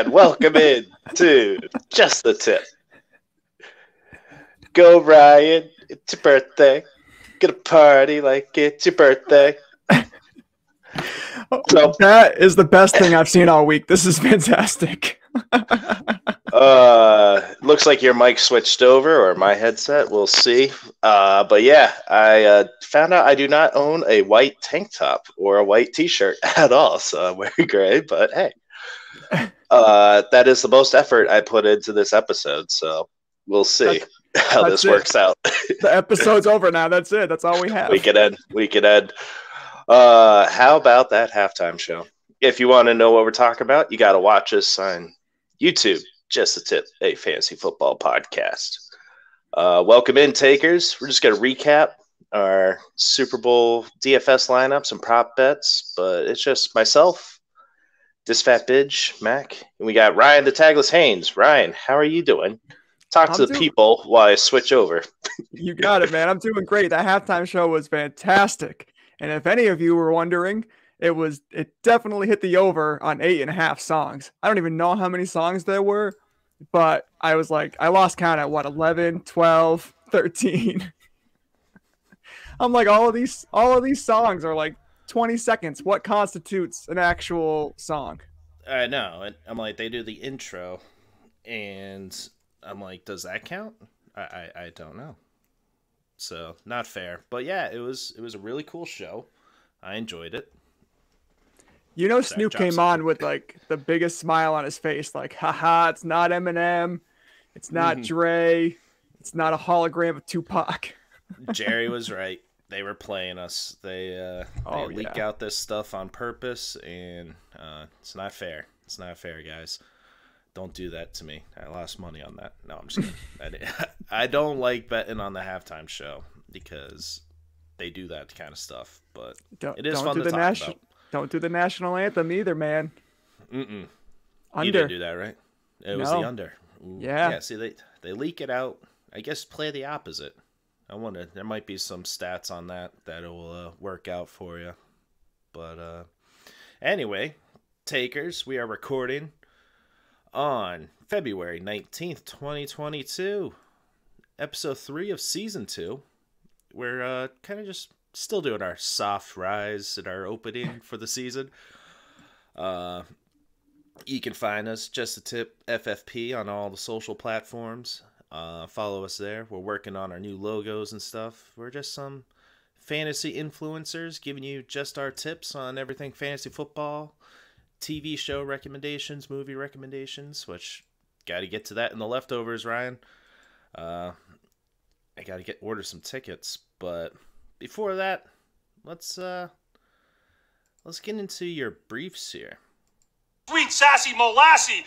and welcome in to Just the Tip. Go, Ryan. It's your birthday. Gonna party like it's your birthday. So that is the best thing I've seen all week. This is fantastic. Looks like your mic switched over, or my headset. We'll see. But yeah, I found out I do not own a white tank top or a white T-shirt at all. So I'm wearing gray. But hey, that is the most effort I put into this episode. So we'll see how this works out. The episode's over now. That's it. That's all we have. We can end. How about that halftime show? If you want to know what we're talking about, you got to watch us on YouTube. Just the Tip, a fantasy football podcast. Welcome in, takers. We're just going to recap our Super Bowl DFS lineups and prop bets, but it's just myself, Disfatt-Bidge, Mac, and we got Ryan the Tagless Haynes. Ryan, how are you doing? Talk to the people while I switch over. You got it, man. I'm doing great. That halftime show was fantastic. And if any of you were wondering, it definitely hit the over on 8.5 songs. I don't even know how many songs there were, but I was like, I lost count at 11, 12, 13. I'm like, all of these songs are like 20 seconds. What constitutes an actual song? I know. I'm like, they do the intro, and I'm like, does that count? I don't know. So not fair. But yeah, it was a really cool show. I enjoyed it. You know, Snoop came on with like the biggest smile on his face, like, haha, it's not Eminem, it's not Dre, it's not a hologram of Tupac. Jerry was right. They were playing us. They leak out this stuff on purpose, and it's not fair. It's not fair, guys. Don't do that to me. I lost money on that. No, I'm just kidding. I don't like betting on the halftime show because they do that kind of stuff, but it is fun to talk about. Don't do the national anthem either, man. Mm-mm. Under. You didn't do that, right? It was the under. Ooh. Yeah. Yeah, see, they leak it out. I guess play the opposite. I wonder, there might be some stats on that will work out for you. But anyway, takers, we are recording on February 19th, 2022, episode 3 of season 2. We're kind of just still doing our soft rise in our opening for the season. You can find us, Just the Tip FFP, on all the social platforms. Follow us there. We're working on our new logos and stuff. We're just some fantasy influencers giving you just our tips on everything fantasy football, TV show recommendations, movie recommendations, which got to get to that in the leftovers, Ryan. I got to order some tickets, but before that, let's get into your briefs here. Sweet sassy molassie.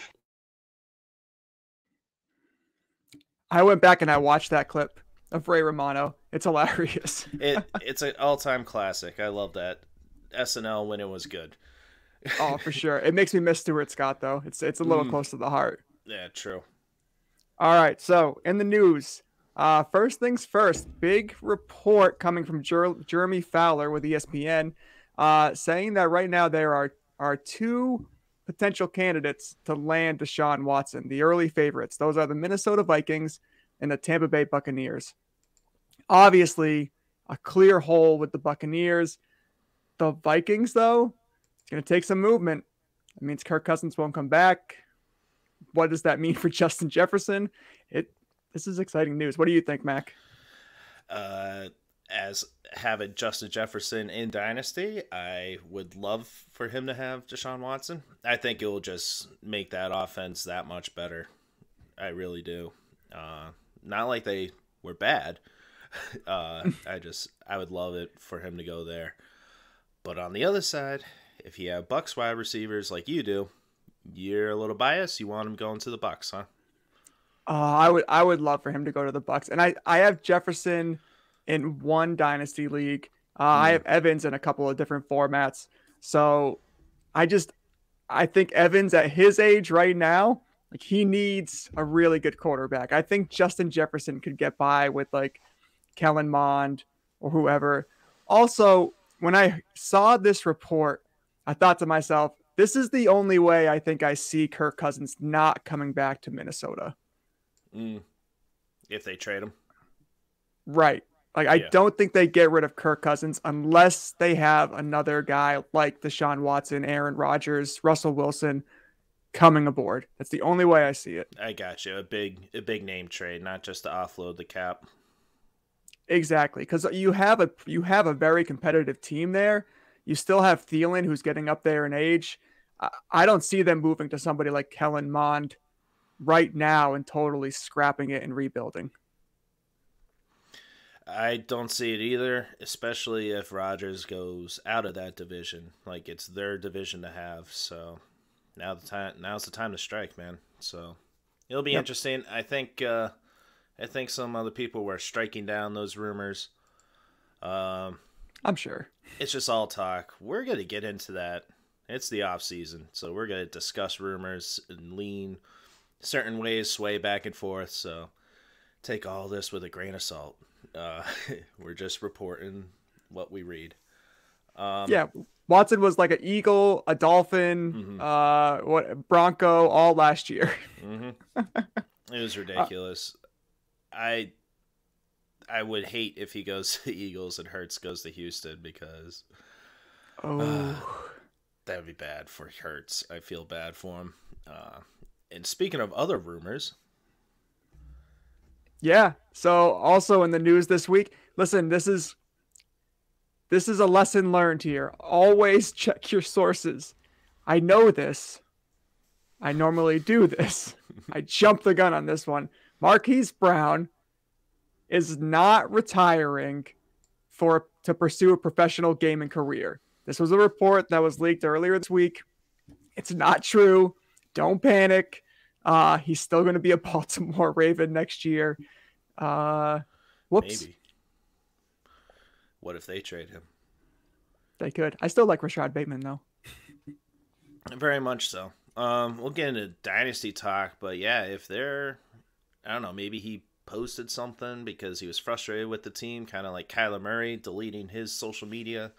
I went back and I watched that clip of Ray Romano. It's hilarious. It's an all-time classic. I love that SNL when it was good. Oh, for sure. It makes me miss Stuart Scott, though. It's a little close to the heart. Yeah, true. All right, so in the news, first things first, big report coming from Jeremy Fowler with ESPN, saying that right now there are 2 potential candidates to land Deshaun Watson, the early favorites. Those are the Minnesota Vikings and the Tampa Bay Buccaneers. Obviously, a clear hole with the Buccaneers. The Vikings, though, it's going to take some movement. It means Kirk Cousins won't come back. What does that mean for Justin Jefferson? This is exciting news. What do you think, Mac? As having Justin Jefferson in Dynasty, I would love for him to have Deshaun Watson. I think it will just make that offense that much better. I really do. Not like they were bad. I would love it for him to go there. But on the other side, if you have Bucs wide receivers like you do, you're a little biased. You want him going to the Bucs, huh? I would love for him to go to the Bucs. And I have Jefferson in one dynasty league. I have Evans in a couple of different formats. So I think Evans at his age right now, like, he needs a really good quarterback. I think Justin Jefferson could get by with like Kellen Mond or whoever. Also, when I saw this report, I thought to myself, this is the only way I think I see Kirk Cousins not coming back to Minnesota. If they trade him. Right. Like, I don't think they get rid of Kirk Cousins unless they have another guy like Deshaun Watson, Aaron Rodgers, Russell Wilson coming aboard. That's the only way I see it. I got you. A big name trade, not just to offload the cap. Exactly, because you have a very competitive team there. You still have Thielen, who's getting up there in age. I don't see them moving to somebody like Kellen Mond right now and totally scrapping it and rebuilding. I don't see it either, especially if Rodgers goes out of that division. Like, it's their division to have. So now's the time to strike, man. So it'll be interesting. I think some other people were striking down those rumors. I'm sure it's just all talk. We're gonna get into that. It's the off season, so we're gonna discuss rumors and lean certain ways, sway back and forth. So take all this with a grain of salt. We're just reporting what we read. Watson was like an Eagle, a Dolphin, Bronco all last year. It was ridiculous. I would hate if he goes to the Eagles and Hurts goes to Houston because that would be bad for Hurts. I feel bad for him. And speaking of other rumors. Yeah. So also in the news this week, listen, this is a lesson learned here. Always check your sources. I know this. I normally do this. I jumped the gun on this one. Marquise Brown is not retiring to pursue a professional gaming career. This was a report that was leaked earlier this week. It's not true. Don't panic. He's still going to be a Baltimore Raven next year. Whoops. Maybe. What if they trade him? They could. I still like Rashad Bateman, though. Very much so. We'll get into dynasty talk, but yeah, if they're, I don't know, maybe he posted something because he was frustrated with the team, kind of like Kyler Murray deleting his social media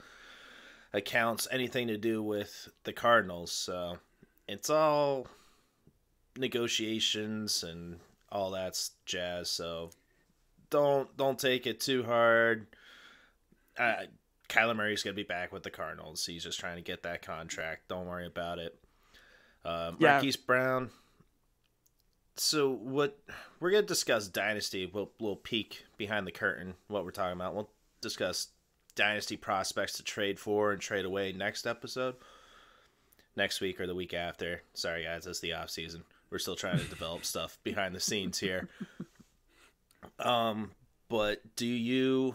accounts, anything to do with the Cardinals. So it's all negotiations and all that jazz. So don't take it too hard. Kyler Murray's going to be back with the Cardinals. He's just trying to get that contract. Don't worry about it. Marquise Brown. So what we're going to discuss dynasty. We'll peek behind the curtain what we're talking about. We'll discuss dynasty prospects to trade for and trade away next episode. Next week or the week after. Sorry guys, it's the off season. We're still trying to develop stuff behind the scenes here. But do you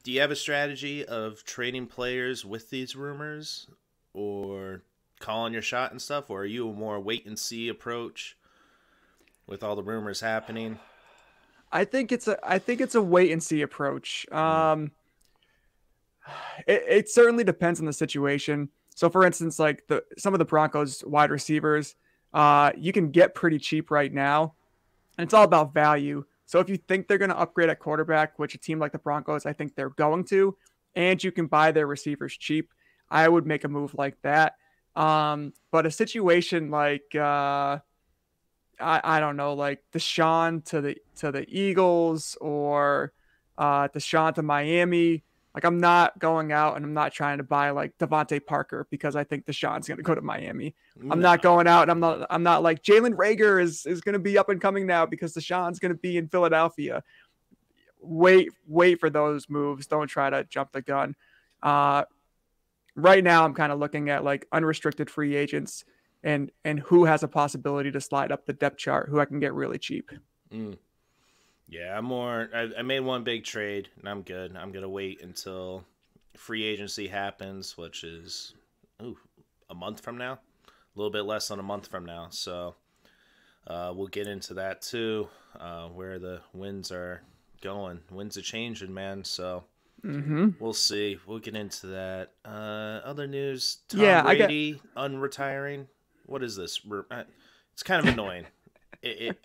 have a strategy of trading players with these rumors or calling your shot and stuff, or are you a more wait and see approach with all the rumors happening? I think it's a wait and see approach. It certainly depends on the situation. So for instance, like some of the Broncos wide receivers, you can get pretty cheap right now, and it's all about value. So if you think they're going to upgrade at quarterback, which a team like the Broncos, I think they're going to, and you can buy their receivers cheap, I would make a move like that. But a situation like I don't know, like Deshaun to the Eagles or Deshaun to Miami. Like, I'm not going out and I'm not trying to buy like Devontae Parker because I think Deshaun's going to go to Miami. No. I'm not going out and I'm not like Jalen Reagor is going to be up and coming now because Deshaun's going to be in Philadelphia. Wait for those moves. Don't try to jump the gun. Right now I'm kind of looking at like unrestricted free agents and who has a possibility to slide up the depth chart, who I can get really cheap. Yeah, I made one big trade, and I'm good. I'm going to wait until free agency happens, which is a month from now. A little bit less than a month from now. So we'll get into that, too, where the winds are going. Winds are changing, man, so we'll see. We'll get into that. Other news, Tom Brady unretiring. What is this? It's kind of annoying.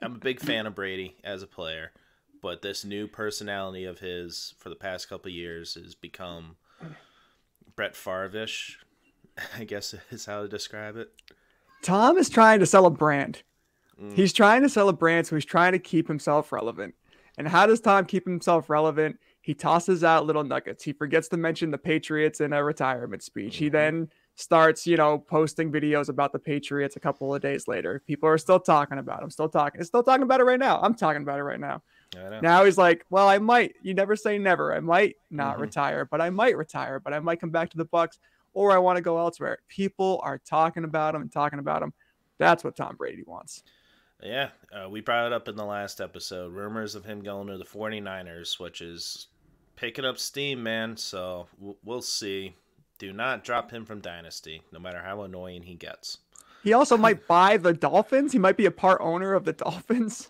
I'm a big fan of Brady as a player. But this new personality of his for the past couple of years has become Brett Favre-ish. I guess is how to describe it. Tom is trying to sell a brand. Mm. He's trying to sell a brand, so he's trying to keep himself relevant. And how does Tom keep himself relevant? He tosses out little nuggets. He forgets to mention the Patriots in a retirement speech. He then starts, posting videos about the Patriots a couple of days later. People are still talking about him, still talking about it right now. I'm talking about it right now. Now he's like, well, I might. You never say never. I might not retire, but I might retire, but I might come back to the Bucs, or I want to go elsewhere. People are talking about him and talking about him. That's what Tom Brady wants. Yeah, we brought it up in the last episode. Rumors of him going to the 49ers, which is picking up steam, man. So we'll see. Do not drop him from Dynasty, no matter how annoying he gets. He also might buy the Dolphins. He might be a part owner of the Dolphins.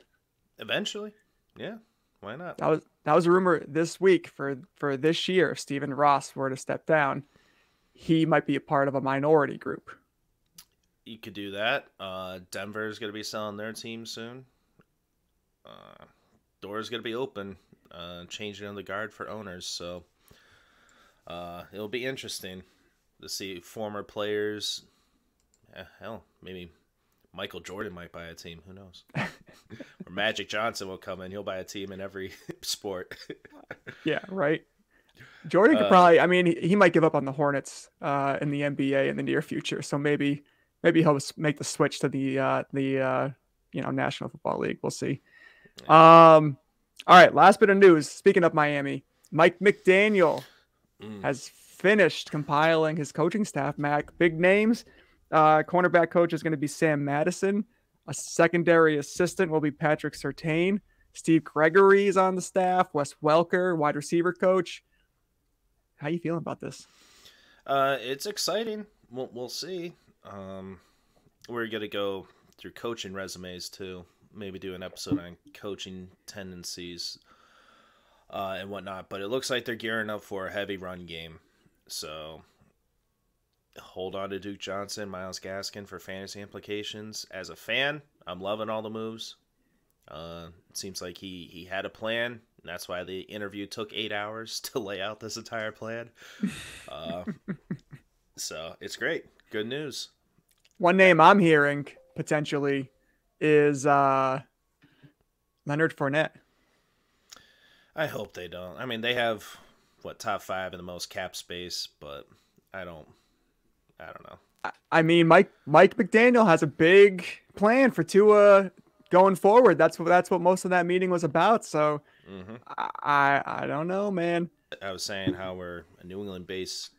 Eventually. Yeah, why not? That was a rumor this week for this year. If Stephen Ross were to step down, he might be a part of a minority group. You could do that. Denver is going to be selling their team soon. Doors going to be open, changing on the guard for owners. So it'll be interesting to see former players. Hell, maybe Michael Jordan might buy a team. Who knows? Or Magic Johnson will come in. He'll buy a team in every sport. Yeah, right. Jordan could probably. I mean, he might give up on the Hornets in the NBA in the near future. So maybe he'll make the switch to the National Football League. We'll see. All right, last bit of news. Speaking of Miami, Mike McDaniel has finished compiling his coaching staff. Mac, big names. Cornerback coach is going to be Sam Madison. A secondary assistant will be Patrick Surtain. Steve Gregory is on the staff. Wes Welker, wide receiver coach. How you feeling about this? It's exciting. We'll see. We're going to go through coaching resumes too. Maybe do an episode on coaching tendencies and whatnot. But it looks like they're gearing up for a heavy run game. So hold on to Duke Johnson, Myles Gaskin for fantasy implications. As a fan, I'm loving all the moves. It seems like he had a plan. And that's why the interview took 8 hours to lay out this entire plan. So it's great. Good news. One name I'm hearing potentially is Leonard Fournette. I hope they don't. I mean, they have top 5 in the most cap space, but I don't know. I mean, Mike McDaniel has a big plan for Tua going forward. That's what most of that meeting was about. So I don't know, man. I was saying how we're a New England-based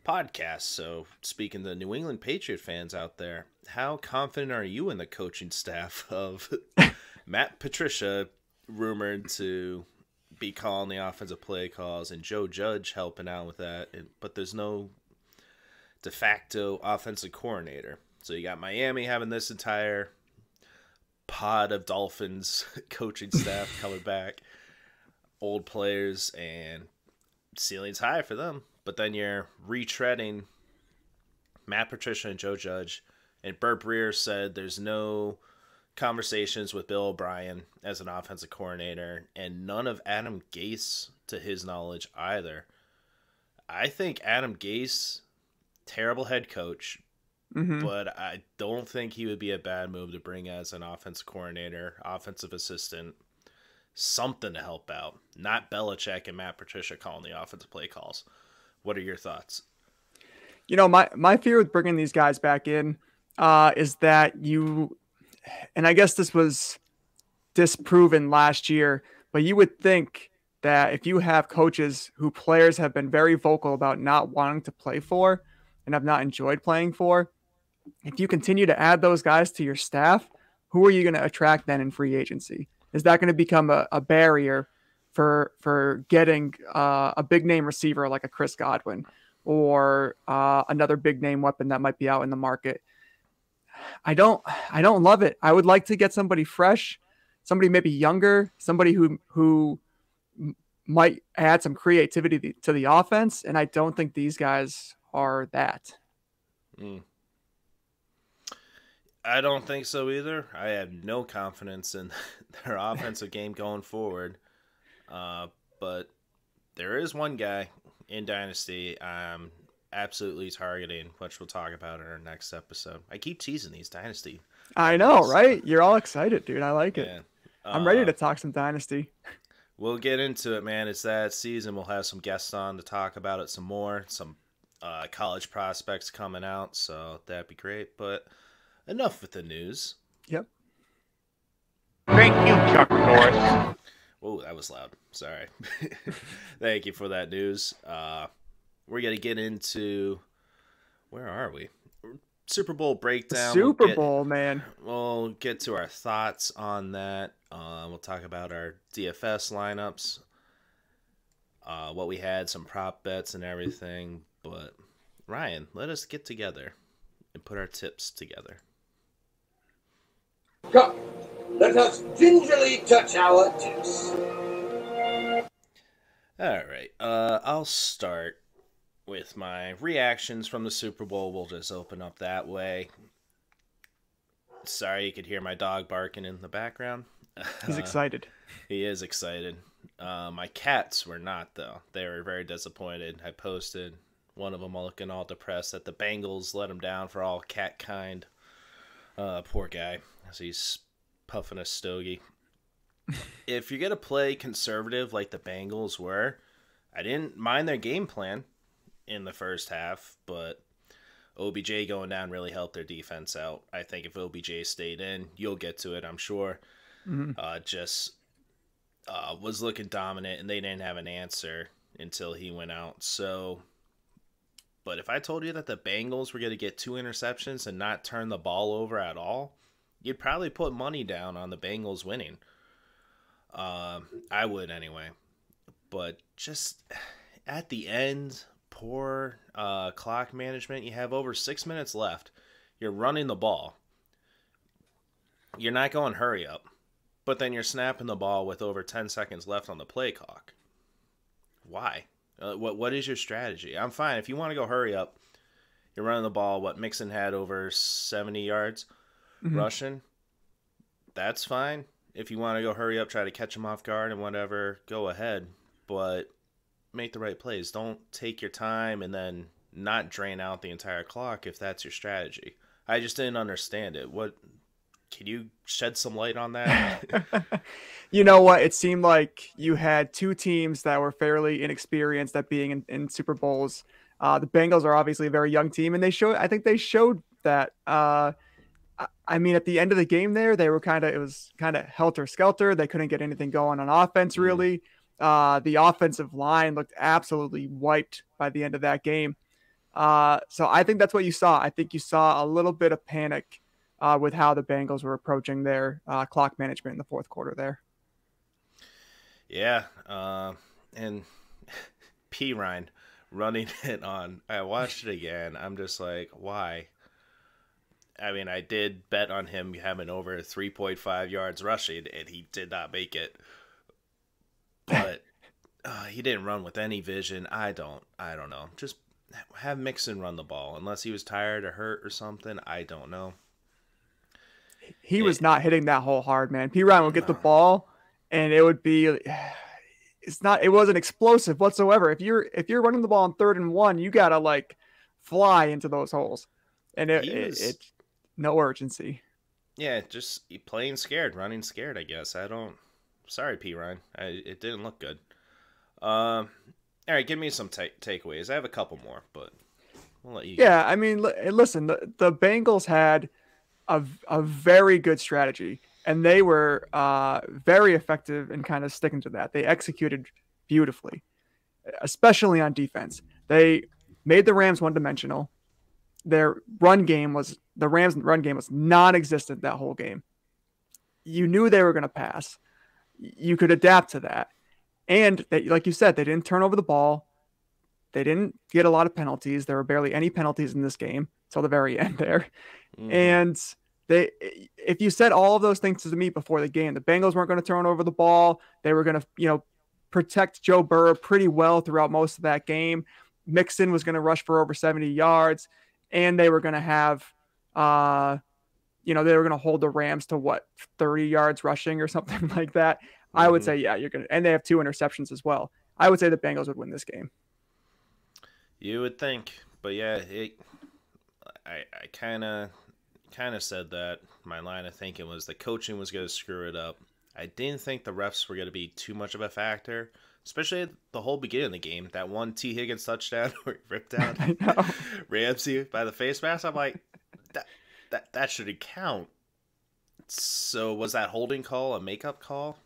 podcast. So speaking to the New England Patriot fans out there, how confident are you in the coaching staff of Matt Patricia, rumored to be calling the offensive play calls, and Joe Judge helping out with that, but there's no de facto offensive coordinator. So you got Miami having this entire pod of Dolphins coaching staff coming back, old players, and ceiling's high for them. But then you're retreading Matt Patricia and Joe Judge, and Burt Breer said there's no conversations with Bill O'Brien as an offensive coordinator, and none of Adam Gase to his knowledge either. I think Adam Gase, terrible head coach, but I don't think he would be a bad move to bring as an offensive coordinator, offensive assistant, something to help out. Not Belichick and Matt Patricia calling the offensive play calls. What are your thoughts? You know, my fear with bringing these guys back in is that and I guess this was disproven last year, but you would think that if you have coaches who players have been very vocal about not wanting to play for and have not enjoyed playing for, if you continue to add those guys to your staff, who are you going to attract then in free agency? Is that going to become a barrier for getting a big name receiver like a Chris Godwin or another big name weapon that might be out in the market? I don't love it. I would like to get somebody fresh, somebody maybe younger, somebody who might add some creativity to the offense. And I don't think these guys are that. I don't think so either. I have no confidence in their offensive game going forward. But there is one guy in Dynasty I'm absolutely targeting, which we'll talk about in our next episode. I keep teasing these Dynasty. I know, right? You're all excited, dude. I like it. Yeah. I'm ready to talk some Dynasty. We'll get into it, man. It's that season. We'll have some guests on to talk about it some more. Some college prospects coming out, so that'd be great. But enough with the news. Yep. Thank you, Chuck Norris. Whoa, that was loud. Sorry. Thank you for that news. We're going to get into... Where are we? Super Bowl breakdown. Super Bowl, man. We'll get to our thoughts on that. We'll talk about our DFS lineups. What we had, some prop bets and everything. But, Ryan, let us get together and put our tips together. Come, let us gingerly touch our tips. All right. I'll start with my reactions from the Super Bowl. We'll just open up that way. Sorry you could hear my dog barking in the background. He's excited. He is excited. My cats were not, though. They were very disappointed. I posted one of them looking all depressed that the Bengals let him down for all cat kind. Poor guy, as he's puffing a stogie. If you're going to play conservative like the Bengals were, I didn't mind their game plan in the first half, but OBJ going down really helped their defense out. I think if OBJ stayed in, you'll get to it, I'm sure. Mm-hmm. Was looking dominant, and they didn't have an answer until he went out. So, but if I told you that the Bengals were going to get 2 interceptions and not turn the ball over at all, you'd probably put money down on the Bengals winning. I would anyway. But just at the end, poor clock management. You have over 6 minutes left. You're running the ball. You're not going hurry up. But then you're snapping the ball with over 10 seconds left on the play clock. Why? What is your strategy? I'm fine. If you want to go hurry up, you're running the ball. What, Mixon had over 70 yards rushing? That's fine. If you want to go hurry up, try to catch him off guard and whatever, go ahead. But make the right plays. Don't take your time and then not drain out the entire clock if that's your strategy. I just didn't understand it. Can you shed some light on that? You know what? It seemed like you had 2 teams that were fairly inexperienced at being in Super Bowls. The Bengals are obviously a very young team, and I think they showed that. I mean, at the end of the game there, it was kind of helter-skelter. They couldn't get anything going on offense, really. The offensive line looked absolutely wiped by the end of that game. So I think that's what you saw. I think you saw a little bit of panic with how the Bengals were approaching their clock management in the fourth quarter there. Yeah. And P. Ryan running it on. I watched it again. I'm just like, why? I mean, I did bet on him having over 3.5 yards rushing, and he did not make it. But he didn't run with any vision. I don't know. Just have Mixon run the ball. Unless he was tired or hurt or something, I don't know. He was not hitting that hole hard, man. P. Ryan would get the ball, and it would be. It wasn't explosive whatsoever. If you're running the ball on 3rd and 1, you gotta fly into those holes, and it no urgency. Yeah, just playing scared, running scared. I guess Sorry, P. Ryan. It didn't look good. All right, give me some takeaways. I have a couple more, but we'll let you. Yeah, go. I mean, listen, the Bengals had a very good strategy, and they were very effective in kind of sticking to that. They executed beautifully, especially on defense. They made the Rams one-dimensional. The Rams' run game was non-existent that whole game. You knew they were going to pass. You could adapt to that. And they, like you said, they didn't turn over the ball. They didn't get a lot of penalties. There were barely any penalties in this game till the very end there. And if you said all of those things to me before the game, the Bengals weren't going to turn over the ball. They were going to, protect Joe Burrow pretty well throughout most of that game. Mixon was going to rush for over 70 yards, and they were going to have, they were going to hold the Rams to 30 yards rushing or something like that. I would say, yeah, you're going to, and they have 2 interceptions as well. I would say the Bengals would win this game. You would think, But yeah, I kind of said that. My line of thinking was the coaching was going to screw it up. I didn't think the refs were going to be too much of a factor, especially at the whole beginning of the game. That one T. Higgins touchdown where he ripped out Ramsey by the face mask. I'm like, that shouldn't count. So was that holding call a makeup call?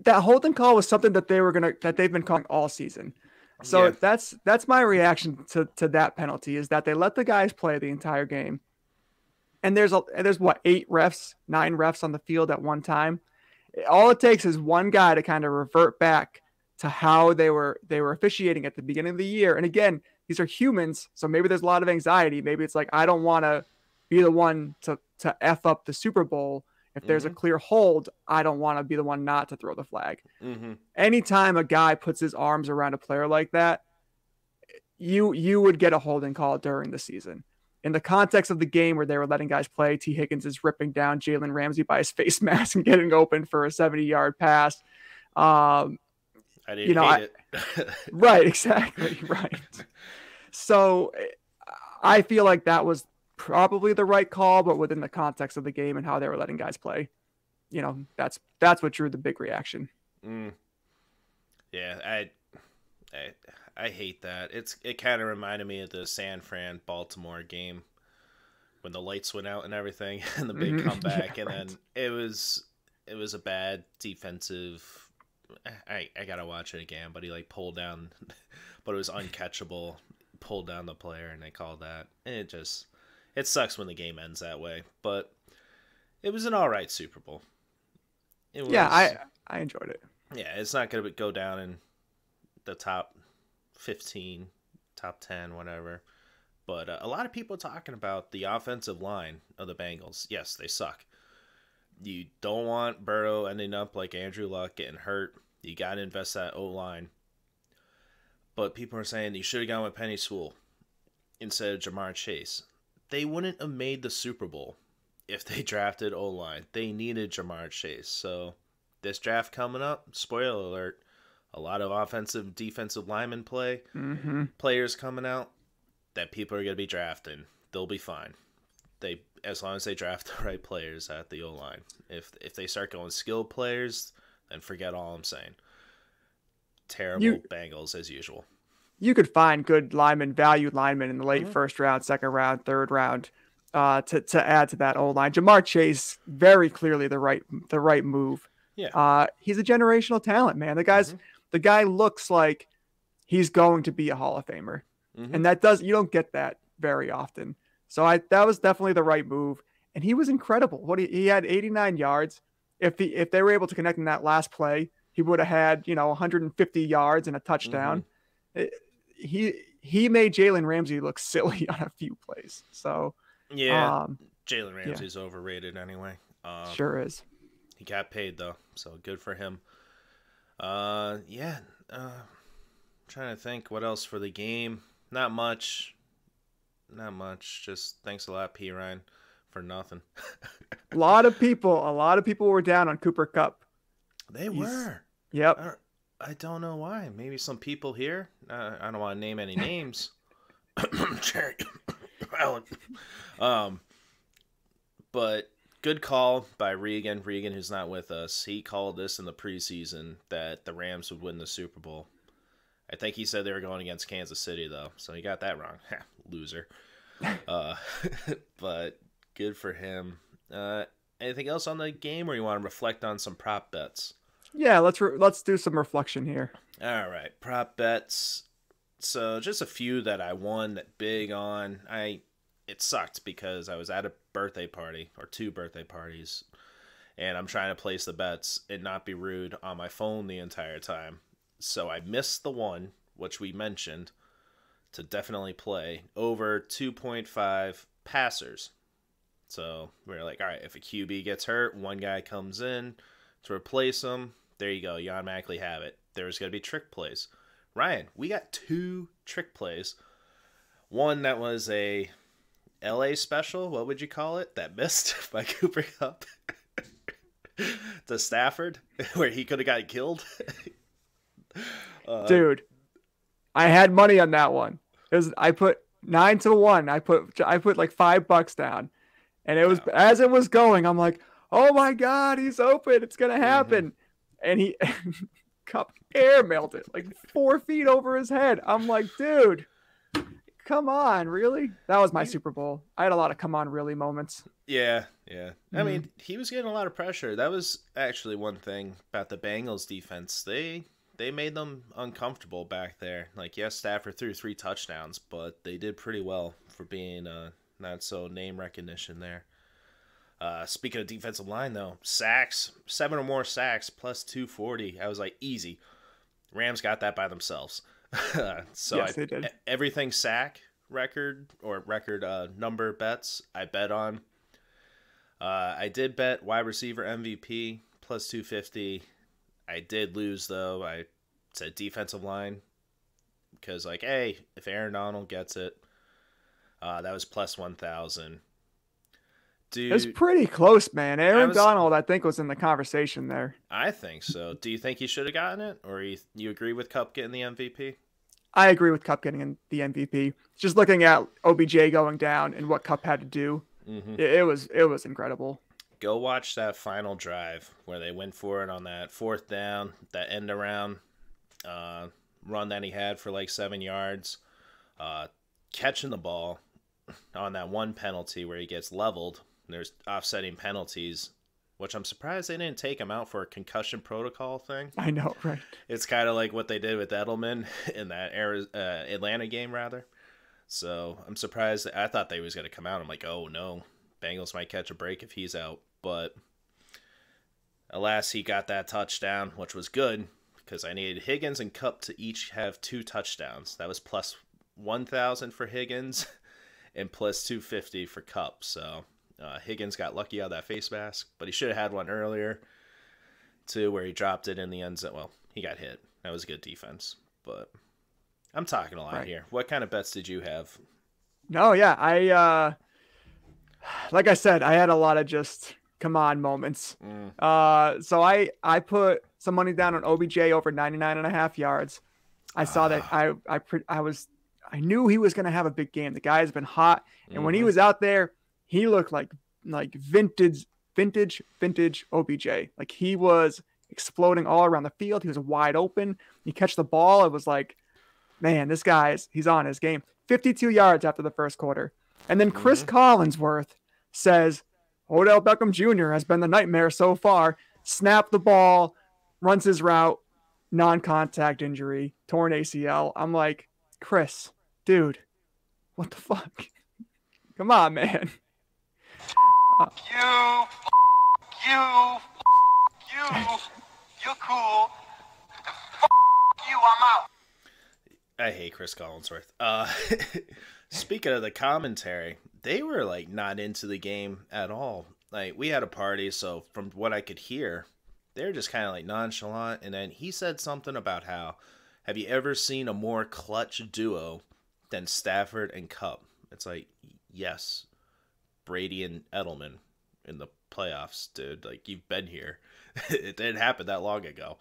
That holding call was something that they've been calling all season. So Yeah. that's my reaction to that penalty, is that they let the guys play the entire game. And there's what, 9 refs on the field at one time. All it takes is one guy to kind of revert back to how they were officiating at the beginning of the year. And again, these are humans, so maybe there's a lot of anxiety. Maybe it's like, I don't want to be the one to F up the Super Bowl. If there's a clear hold, I don't want to be the one not to throw the flag. Anytime a guy puts his arms around a player like that, you would get a holding call during the season. In the context of the game where they were letting guys play, T. Higgins is ripping down Jalen Ramsey by his face mask and getting open for a 70-yard pass. I didn't hate it. Right, exactly, right. So I feel like that was probably the right call, but within the context of the game and how they were letting guys play, that's what drew the big reaction. Yeah, I hate that. It kind of reminded me of the San Fran Baltimore game when the lights went out and everything, and the big comeback, and then it was a bad defensive. I gotta watch it again, but he pulled down, but it was uncatchable. Pulled down the player, and they called that. And it sucks when the game ends that way, but it was an all right Super Bowl. I enjoyed it. Yeah, it's not gonna go down in the top 15, top 10, whatever. But a lot of people talking about the offensive line of the Bengals. Yes, they suck. You don't want Burrow ending up like Andrew Luck, getting hurt. You got to invest that O-line. But people are saying you should have gone with Penny Sewell instead of Jamar Chase. They wouldn't have made the Super Bowl if they drafted O-line. They needed Jamar Chase. So this draft coming up, spoiler alert, a lot of offensive, defensive lineman play, players coming out that people are going to be drafting. They'll be fine. As long as they draft the right players at the O-line. If they start going skilled players, then forget all I'm saying. Terrible Bengals as usual. You could find good value linemen in the late first round, second round, third round, to add to that O-line. Jamar Chase, very clearly the right move. Yeah. He's a generational talent, man. The guy looks like he's going to be a Hall of Famer. And you don't get that very often. So that was definitely the right move. And he was incredible. He had 89 yards. If they were able to connect in that last play, he would have had, 150 yards and a touchdown. He made Jalen Ramsey look silly on a few plays. So yeah, Jalen Ramsey's overrated anyway. Sure is. He got paid though, so good for him. Trying to think what else for the game. Not much. Just thanks a lot, P. Ryan, for nothing. A lot of people were down on Cooper Kupp. They were. Yep. I don't know why. Maybe some people here. I don't want to name any names. Jerry Allen. But good call by Regan. Regan, who's not with us. He called this in the preseason that the Rams would win the Super Bowl. I think he said they were going against Kansas City, though. So he got that wrong. Loser. But good for him. Anything else on the game, or you want to reflect on some prop bets? Yeah, let's do some reflection here. All right, prop bets. So just a few that I won big on. It sucked because I was at a birthday party, or 2 birthday parties, and I'm trying to place the bets and not be rude on my phone the entire time. So I missed the one, which we mentioned, to definitely play, over 2.5 passers. So we were like, all right, if a QB gets hurt, one guy comes in to replace him. There you go. You automatically have it. There's going to be trick plays. Ryan, we got 2 trick plays. One that was a LA special, what would you call it, that missed by Cooper Kupp to Stafford, where he could have got killed. Dude, I had money on that one. I put 9-1. I put like $5 down, and it was as it was going. I'm like, oh my god, he's open. It's gonna happen, and he Cup airmailed it like 4 feet over his head. I'm like, dude, come on, really? That was my Super Bowl. I had a lot of come on, really moments. Yeah. I mean, he was getting a lot of pressure. That was actually one thing about the Bengals defense. They made them uncomfortable back there. Like, yes, Stafford threw 3 touchdowns, but they did pretty well for being not so name recognition there. Speaking of defensive line, though, sacks, 7 or more sacks, plus 240. I was like, easy. Rams got that by themselves. So yes, they did. Everything sack record number bets I bet on. I did bet wide receiver MVP plus 250. I did lose, though. I said defensive line because, like, hey, if Aaron Donald gets it, that was plus 1,000. It was pretty close, man. Aaron Donald, I think, was in the conversation there. I think so. Do you think he should have gotten it, or you agree with Kupp getting the MVP? I agree with Kupp getting the MVP. Just looking at OBJ going down and what Kupp had to do, it was incredible. Go watch that final drive where they went for it on that 4th down, that end around run that he had for like 7 yards, catching the ball on that one penalty where he gets leveled. There's offsetting penalties, which I'm surprised they didn't take him out for a concussion protocol thing. I know, right? It's kind of like what they did with Edelman in that Atlanta game, rather. So I'm surprised. I thought they was going to come out. I'm like, oh, no. Bengals might catch a break if he's out. But alas, he got that touchdown, which was good because I needed Higgins and Kupp to each have 2 touchdowns. That was plus 1,000 for Higgins and plus 250 for Kupp. So Higgins got lucky on that face mask, but he should have had one earlier, too, where he dropped it in the end zone. Well, he got hit. That was a good defense. But I'm talking a lot here. What kind of bets did you have? No, yeah. I like I said, I had a lot of just come on moments. So I put some money down on OBJ over 99.5 yards. I saw that I knew he was going to have a big game. The guy has been hot, and when he was out there, he looked like vintage OBJ. Like, he was exploding all around the field. He was wide open. You catch the ball, it was like, man, this guy's he's on his game. 52 yards after the first quarter. And then Chris Collinsworth says, Odell Beckham Jr. has been the nightmare so far. Snap the ball, runs his route, non-contact injury, torn ACL. I'm like, Chris, dude, what the fuck? Come on, man. You're cool. You, I'm out. I hate Chris Collinsworth. Speaking of the commentary, they were like not into the game at all. Like, we had a party, so from what I could hear, they were just kind of like nonchalant. And then he said something about how, have you ever seen a more clutch duo than Stafford and Kupp? It's like, yes, Brady and Edelman in the playoffs, dude. Like, you've been here. It didn't happen that long ago.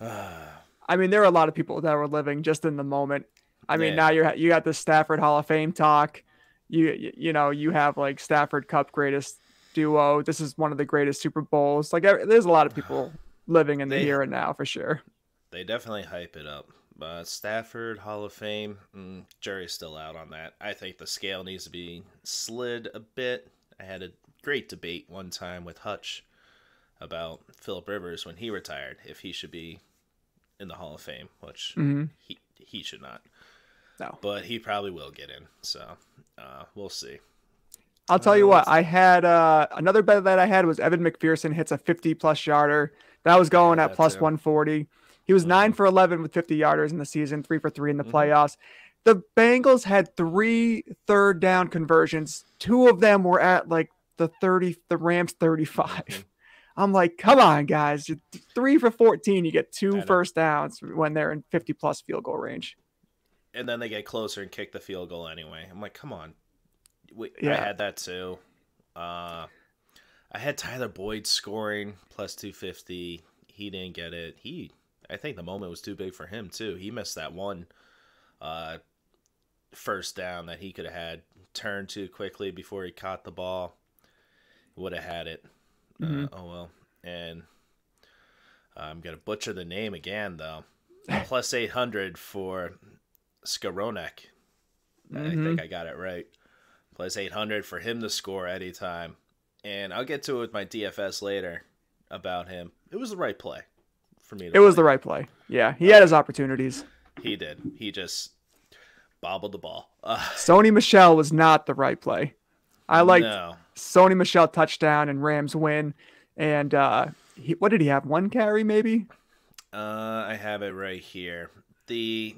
I mean, there are a lot of people that were living just in the moment. I mean, now you got the Stafford Hall of Fame talk. You know, you have like Stafford Kupp greatest duo. This is one of the greatest Super Bowls. Like, there's a lot of people living in the here and now for sure. They definitely hype it up. Stafford Hall of Fame, jury's still out on that. I think the scale needs to be slid a bit. I had a great debate one time with Hutch about Phillip Rivers when he retired, if he should be in the Hall of Fame, which he should not. No. But he probably will get in, so we'll see. I'll tell you what, I had another bet that I had was Evan McPherson hits a 50-plus yarder. That was going at plus 140. He was 9 for 11 with 50 yarders in the season, 3 for 3 in the playoffs. The Bengals had 3 third-down conversions. 2 of them were at like the Rams 35. I'm like, come on, guys. 3 for 14. You get 2 first downs when they're in 50-plus field goal range. And then they get closer and kick the field goal anyway. I'm like, come on. I had that too. I had Tyler Boyd scoring plus 250. He didn't get it. I think the moment was too big for him too. He missed that one first down that he could have had, turned too quickly before he caught the ball. Would have had it. Oh well. And I'm gonna butcher the name again though. Plus 800 for Skowronek. I think I got it right. Plus 800 for him to score anytime. And I'll get to it with my DFS later about him. It was the right play for me. It was the right play. Yeah, he had his opportunities. He did. He just bobbled the ball. Sony Michel was not the right play. I liked Sony Michel touchdown and Rams win. And what did he have? 1 carry maybe? I have it right here. The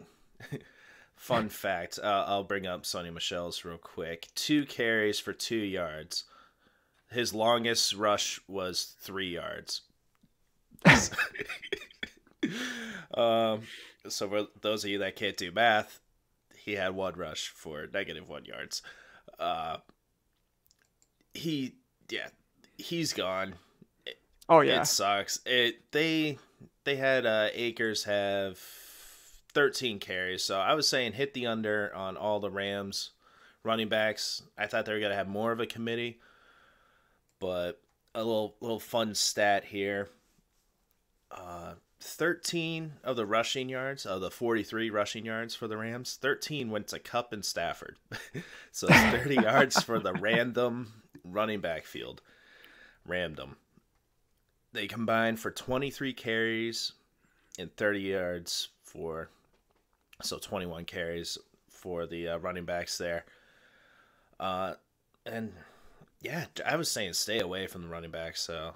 fun fact, I'll bring up Sony Michel's real quick. 2 carries for 2 yards. His longest rush was 3 yards. So for those of you that can't do math, he had 1 rush for -1 yards. He's gone. Oh yeah, it sucks. They had Akers have 13 carries, so I was saying hit the under on all the Rams running backs. I thought they were gonna have more of a committee, but a little fun stat here. 13 of the rushing yards, of the 43 rushing yards for the Rams, 13 went to Kupp and Stafford. So 30 yards for the random running back field. Random. They combined for 23 carries and 30 yards so 21 carries for the running backs there. And yeah, I was saying stay away from the running backs, so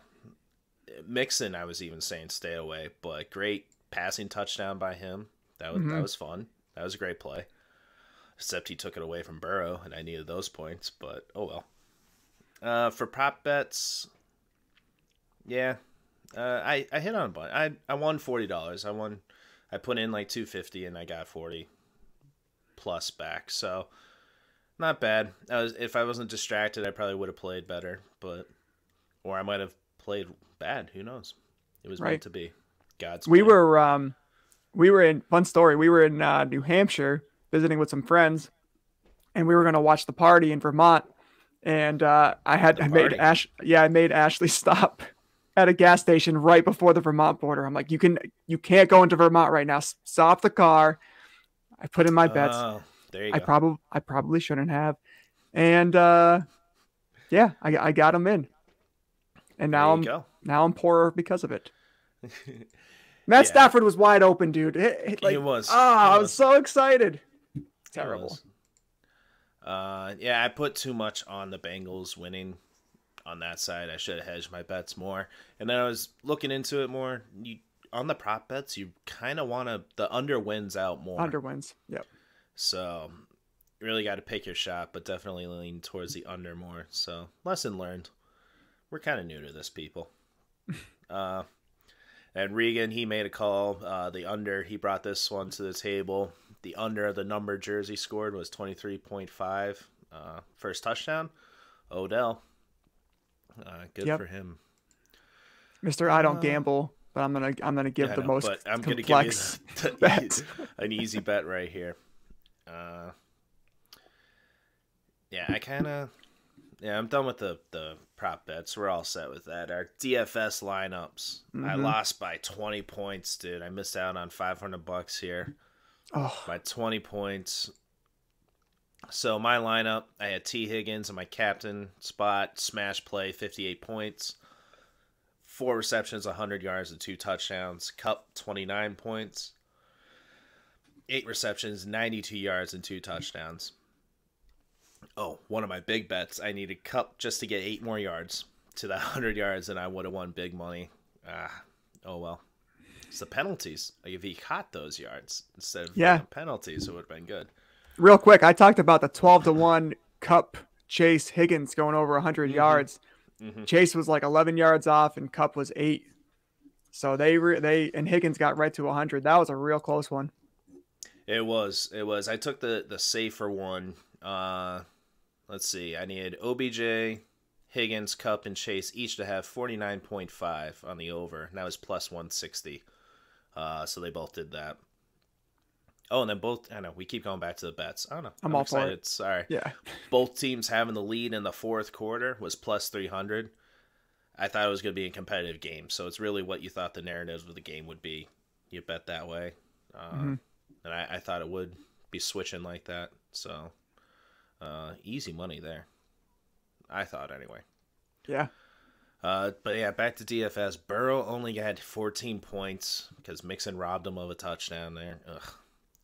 Mixon, I was even saying stay away, but great passing touchdown by him. That was fun. That was a great play. Except he took it away from Burrow, and I needed those points, but oh well. For prop bets, yeah, I hit on a bunch. I won $40. I put in like $250, and I got 40 plus back, so not bad. If I wasn't distracted, I probably would have played better, or I might have played bad. Who knows? It was meant to be. God's plan. We were in fun story. We were in New Hampshire visiting with some friends, and we were going to watch the party in Vermont. And I made Ashley stop at a gas station right before the Vermont border. I'm like, you can't go into Vermont right now. Stop the car. I put in my bets. There you go. I probably shouldn't have. And yeah, I got them in. And now I'm poorer because of it. Matt Stafford was wide open, dude. He was. I was so excited. Terrible. Yeah, I put too much on the Bengals winning on that side. I should have hedged my bets more. And then I was looking into it more. On the prop bets, you kind of want the under wins out more. Under wins, yep. So you really got to pick your shot, but definitely lean towards the under more. So lesson learned. We're kind of new to this, people. And Regan, he made a call. The under, he brought this one to the table. The under of the number jersey scored was 23.5. First touchdown, Odell. Good for him. Mr. I don't gamble, but I'm gonna give the most but I'm complex gonna give you an easy bet right here. I'm done with the prop bets. We're all set with that. Our DFS lineups. I lost by 20 points, dude. I missed out on $500 here. By 20 points. So my lineup, I had T. Higgins in my captain spot. Smash play, 58 points. 4 receptions, 100 yards, and 2 touchdowns. Kupp, 29 points. 8 receptions, 92 yards, and 2 touchdowns. Oh, one of my big bets, I needed Kupp just to get 8 more yards to that 100 yards, and I would have won big money. Oh well. It's the penalties. Like if he caught those yards instead of penalties, it would have been good. Real quick, I talked about the 12-1 Kupp, Chase, Higgins going over 100 yards. Chase was like 11 yards off, and Kupp was 8. So and Higgins got right to 100. That was a real close one. It was. I took the safer one. Let's see. I needed OBJ, Higgins, Kupp, and Chase each to have 49.5 on the over. And that was plus 160 So they both did that. Oh, and then both, I know, we keep going back to the bets. I don't know. I'm all excited. for it. Sorry. Yeah. Both teams having the lead in the fourth quarter was plus 300. I thought it was going to be a competitive game. So it's really what you thought the narratives of the game would be. You bet that way. And I thought it would be switching like that. So easy money there. I thought anyway. Yeah. But yeah, back to DFS. Burrow only had 14 points because Mixon robbed him of a touchdown there. Ugh,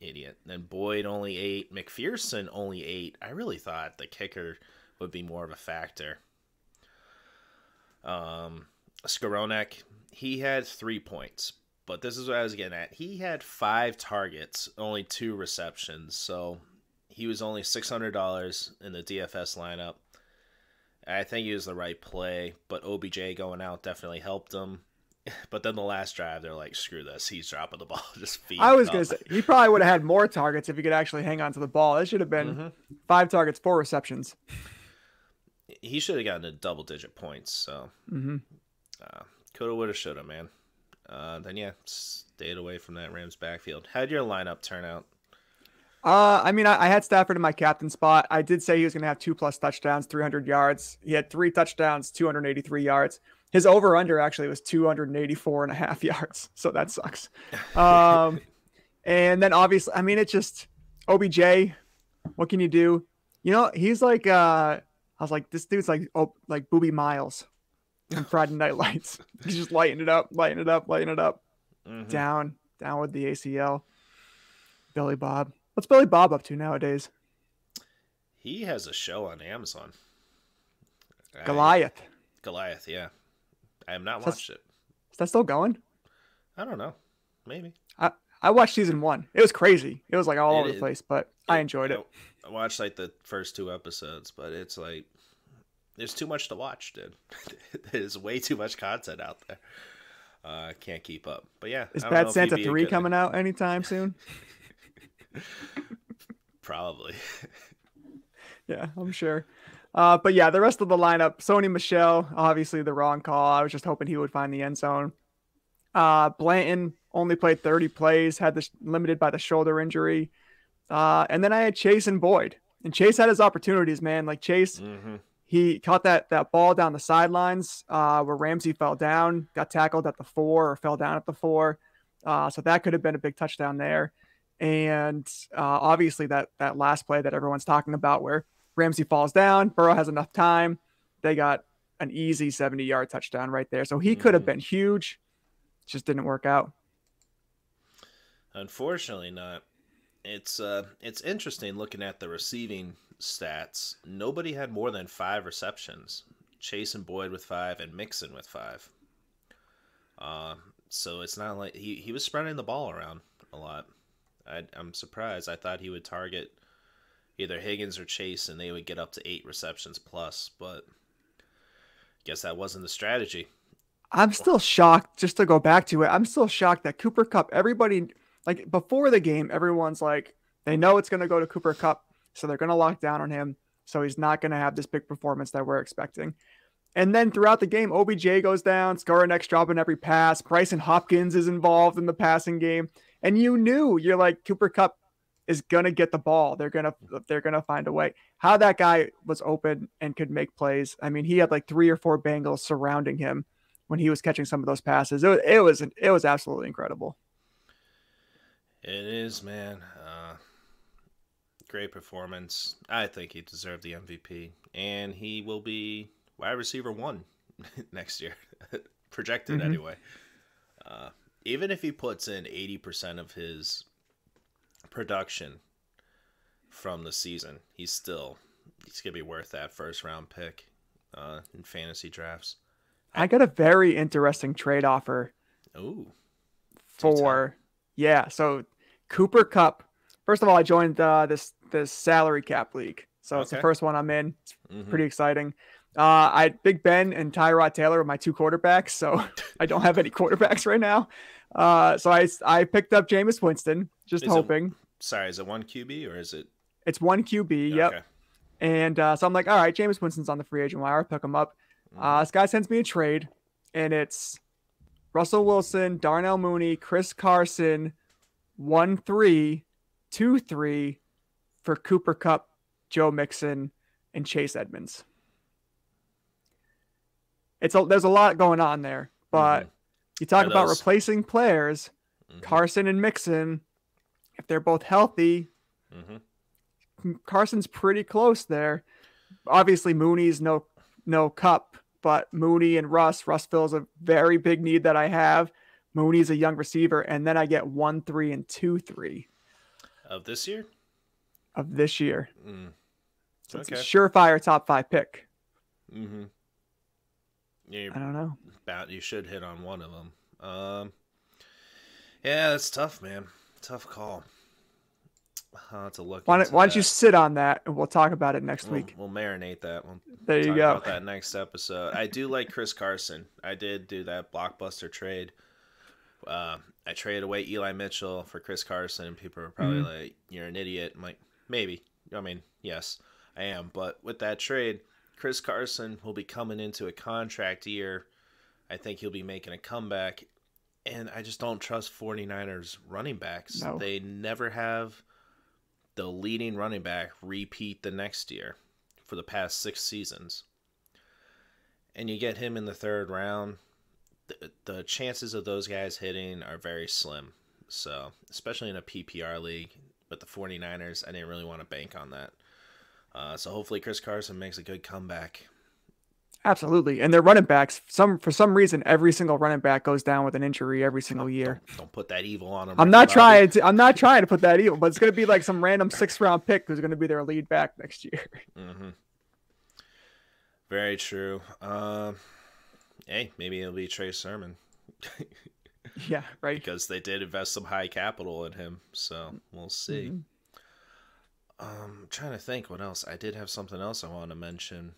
idiot. Then Boyd only 8. McPherson only 8. I really thought the kicker would be more of a factor. Skowronek, he had 3 points. But this is what I was getting at. He had 5 targets, only 2 receptions. So he was only $600 in the DFS lineup. I think he was the right play, but OBJ going out definitely helped him. But then the last drive, they're like, screw this. He's dropping the ball. Just feed I was going to say, he probably would have had more targets if he could actually hang on to the ball. It should have been 5 targets, 4 receptions. He should have gotten a double-digit points. So coulda, woulda, shoulda, man. Then, yeah, stayed away from that Rams backfield. How'd your lineup turn out? I mean, I had Stafford in my captain spot. I did say he was going to have 2+ touchdowns, 300 yards. He had 3 touchdowns, 283 yards. His over-under actually was 284.5 yards. So that sucks. And then obviously, I mean, it's just OBJ. What can you do? You know, he's like, I was like, this dude's like Booby Miles from Friday Night Lights. He's just lighting it up. Down with the ACL. Billy Bob. What's Billy Bob up to nowadays? He has a show on Amazon. Goliath, yeah. I have not watched it. Is that still going? I don't know. Maybe. I watched season 1. It was crazy. It was like all over the place, but I enjoyed it. I watched like the first 2 episodes, but it's like there's too much to watch, dude. There's way too much content out there. I can't keep up. But yeah. Is Bad Santa 3 coming out anytime soon? Probably. Yeah, I'm sure. But yeah, the rest of the lineup, Sony Michel, obviously the wrong call. I was just hoping he would find the end zone. Blanton only played 30 plays, had this limited by the shoulder injury. And then I had Chase and Boyd. And Chase had his opportunities, man. Like Chase, he caught that ball down the sidelines where Ramsey fell down, got tackled at the 4 or fell down at the 4. So that could have been a big touchdown there. And obviously that last play that everyone's talking about where Ramsey falls down, Burrow has enough time. They got an easy 70-yard touchdown right there. So he could have been huge. Just didn't work out. Unfortunately not. It's interesting looking at the receiving stats. Nobody had more than 5 receptions. Chase and Boyd with 5 and Mixon with 5. So it's not like he was spreading the ball around a lot. I'm surprised. I thought he would target either Higgins or Chase, and they would get up to 8 receptions plus, but guess that wasn't the strategy. I'm still shocked, just to go back to it, I'm still shocked that Cooper Kupp, everybody, like before the game, everyone's like, they know it's going to go to Cooper Kupp, so they're going to lock down on him, so he's not going to have this big performance that we're expecting. And then throughout the game, OBJ goes down, Skowronek's dropping every pass, Bryson Hopkins is involved in the passing game. And you're like, Cooper Kupp is going to get the ball. They're going to find a way. How that guy was open and could make plays. I mean, he had like 3 or 4 Bengals surrounding him when he was catching some of those passes. It was absolutely incredible. It is, man. Great performance. I think he deserved the MVP. And he will be wide receiver 1 next year. Projected anyway. Even if he puts in 80% of his production from the season, he's going to be worth that first-round pick in fantasy drafts. I got a very interesting trade offer. Ooh. So Cooper Kupp. First of all, I joined this salary cap league. So it's the first one I'm in. It's pretty exciting. I had Big Ben and Tyrod Taylor were my 2 quarterbacks, so I don't have any quarterbacks right now. So I picked up Jameis Winston, hoping. Is it 1 QB or is it? It's 1 QB, yep. Okay. And so I'm like, all right, Jameis Winston's on the free agent wire. I'll pick him up. This guy sends me a trade, and it's Russell Wilson, Darnell Mooney, Chris Carson, 1-3, 2-3 for Cooper Kupp, Joe Mixon, and Chase Edmonds. There's a lot going on there, but you talk about replacing players, Carson and Mixon, if they're both healthy, Carson's pretty close there. Obviously, Mooney's no Kupp, but Mooney and Russ fills a very big need that I have. Mooney's a young receiver, and then I get 1-3 and 2-3 of this year. So it's a surefire top 5 pick. Yeah, I don't know. You should hit on one of them. Yeah, that's tough, man. Tough call. I'll have to look. Why don't you sit on that and we'll talk about it next week? We'll marinate that. There you talk go. About that next episode. I do like Chris Carson. I did do that blockbuster trade. I traded away Eli Mitchell for Chris Carson, and people are probably like, "You're an idiot." I'm like, maybe. I mean, yes, I am. But with that trade, Chris Carson will be coming into a contract year. I think he'll be making a comeback. And I just don't trust 49ers running backs. No. They never have the leading running back repeat the next year for the past 6 seasons. And you get him in the 3rd round, the chances of those guys hitting are very slim. So, especially in a PPR league with the 49ers, I didn't really want to bank on that. So hopefully Chris Carson makes a good comeback. Absolutely. And their running backs, for some reason, every single running back goes down with an injury every single year. Don't put that evil on them. I'm not trying to put that evil, but it's going to be like some random 6th round pick who's going to be their lead back next year. Very true. Hey, maybe it'll be Trey Sermon. Yeah, right. Because they did invest some high capital in him, so we'll see. I'm trying to think what else. I did have something else I want to mention,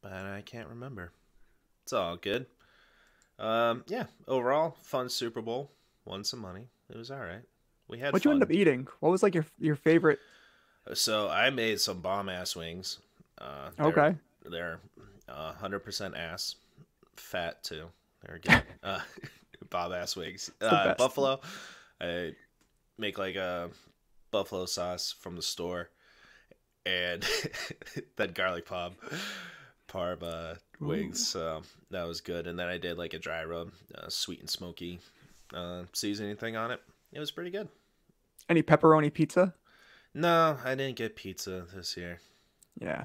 but I can't remember. It's all good. Yeah, overall, fun Super Bowl. Won some money. It was all right. We had What'd fun. you end up eating? What was like your favorite? So I made some bomb-ass wings. Okay. They're 100% ass. Fat, too. They're good. Bomb-ass wings. Buffalo. I make like a buffalo sauce from the store. And then garlic parm wings. So that was good. And then I did like a dry rub, sweet and smoky seasoning thing on it. It was pretty good. Any pepperoni pizza? No, I didn't get pizza this year. Yeah.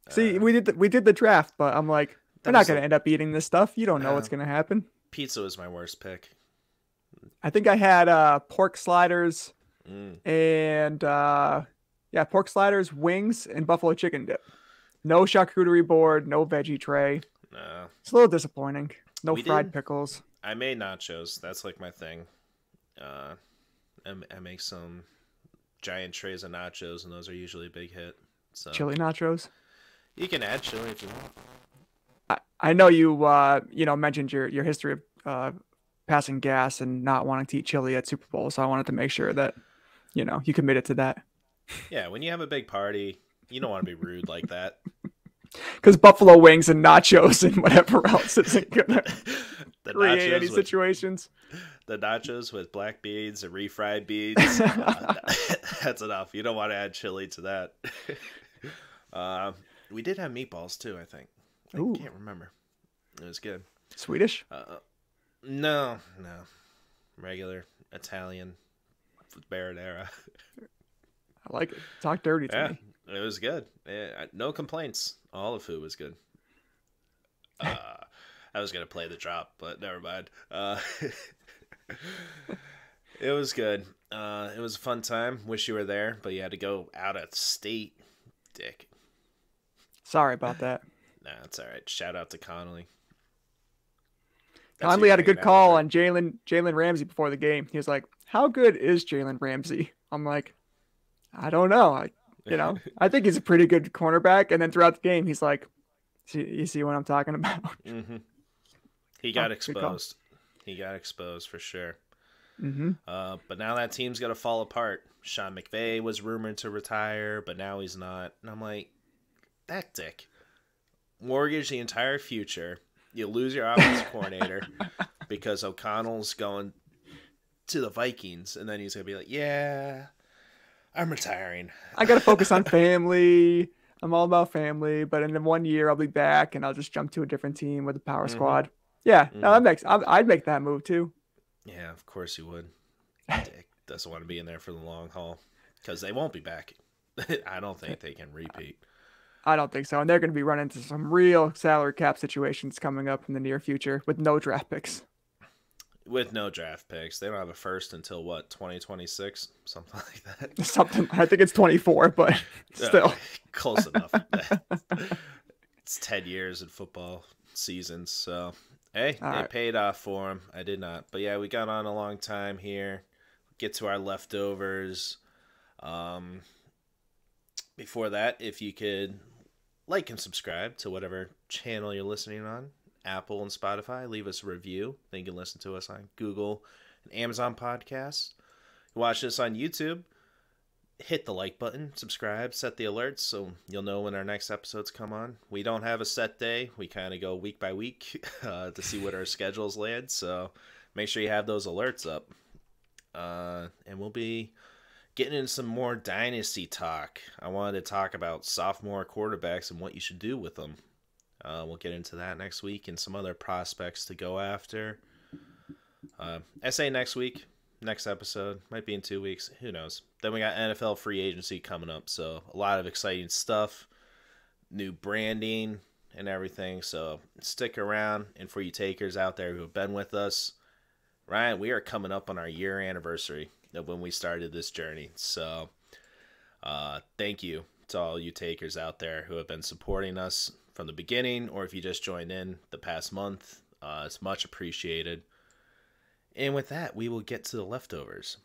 See, we did the draft, but I'm like, we're not going to end up eating this stuff. You don't know what's going to happen. Pizza was my worst pick. I think I had pork sliders and pork sliders, wings, and buffalo chicken dip. No charcuterie board, no veggie tray. No. It's a little disappointing. No fried pickles. I made nachos. That's like my thing. I make some giant trays of nachos, and those are usually a big hit. So chili nachos. You can add chili if you want. I know you mentioned your history of passing gas and not wanting to eat chili at Super Bowl, so I wanted to make sure that you committed to that. Yeah, when you have a big party, you don't want to be rude like that. Because buffalo wings and nachos and whatever else isn't gonna create any situations. The nachos with black beans and refried beans. That's enough. You don't want to add chili to that. We did have meatballs too, I think. I can't remember. It was good. Swedish? No. Regular Italian marinara. I like it. Talk dirty to me. It was good. No complaints. All the food was good. I was going to play the drop, but never mind. It was good. It was a fun time. Wish you were there, but you had to go out of state. Dick. Sorry about that. Nah, it's all right. Shout out to Connolly. Connolly had a good call on Jalen Ramsey before the game. He was like, "How good is Jalen Ramsey?" I'm like, "I don't know. I think he's a pretty good cornerback." And then throughout the game, he's like, "You see what I'm talking about?" Mm-hmm. He got exposed. He got exposed for sure. Mm-hmm. But now that team's going to fall apart. Sean McVay was rumored to retire, but now he's not. And I'm like, that dick. Mortgage the entire future You lose your offensive coordinator because O'Connell's going to the Vikings, and then he's going to be like, yeah, I'm retiring. I got to focus on family. I'm all about family, but in 1 year I'll be back and I'll just jump to a different team with the power squad. Yeah, no, I'd make that move too. Yeah, of course you would. Dick doesn't want to be in there for the long haul because they won't be back. I don't think they can repeat. I don't think so. And they're going to be running into some real salary cap situations coming up in the near future with no draft picks. With no draft picks. They don't have a first until, what, 2026? Something like that. Something. I think it's 24, but still. Close enough. It's 10 years in football seasons. So, hey, they paid off for them. I did not. But, yeah, we got on a long time here. Get to our leftovers. Before that, if you could like and subscribe to whatever channel you're listening on, Apple and Spotify, leave us a review. Then you can listen to us on Google and Amazon Podcasts. Watch us on YouTube. Hit the like button, subscribe, set the alerts so you'll know when our next episodes come on. We don't have a set day. We kind of go week by week to see what our schedules land. So make sure you have those alerts up. And we'll be getting into some more dynasty talk. I wanted to talk about sophomore quarterbacks and what you should do with them. We'll get into that next week and some other prospects to go after. I say next week, next episode. Might be in 2 weeks. Who knows? Then we got NFL free agency coming up. So a lot of exciting stuff. New branding and everything. So stick around. And for you takers out there who have been with us, Ryan, we are coming up on our year anniversary of when we started this journey. So thank you to all you takers out there who have been supporting us from the beginning, or if you just joined in the past month. It's much appreciated. And with that, we will get to the leftovers.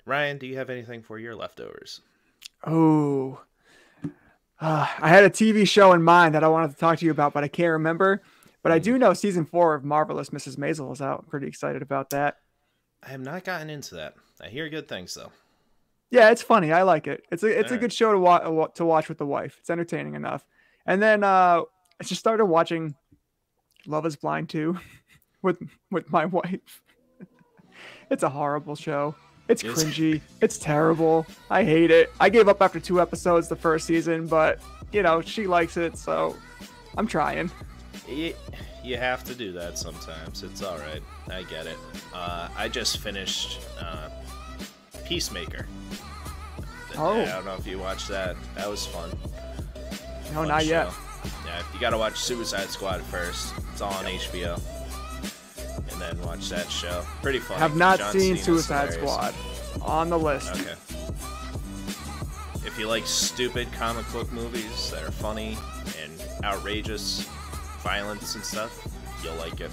Ryan, do you have anything for your leftovers? Oh, I had a TV show in mind that I wanted to talk to you about, but I can't remember. But I do know season 4 of Marvelous Mrs. Maisel is out. I'm pretty excited about that. I have not gotten into that. I hear good things, though. Yeah, it's funny. I like it. It's a good show to watch with the wife. It's entertaining enough. And then I just started watching Love is Blind 2 with my wife. It's a horrible show. It's cringy. It's terrible. I hate it. I gave up after 2 episodes the first season, but, she likes it, so I'm trying. You have to do that sometimes. It's all right. I get it. I just finished Peacemaker. I don't know if you watched that. That was fun. No, not yet. Yeah, you gotta watch Suicide Squad first. It's all on HBO. And then watch that show. Pretty fun. Have not seen Suicide Squad. On the list. Okay. If you like stupid comic book movies that are funny and outrageous violence and stuff, you'll like it.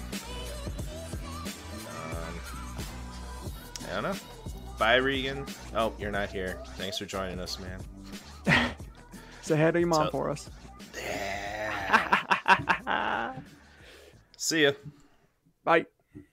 I don't know. Bye, Regan. Oh, you're not here. Thanks for joining us, man. Say hi to your mom for us. See ya. Bye.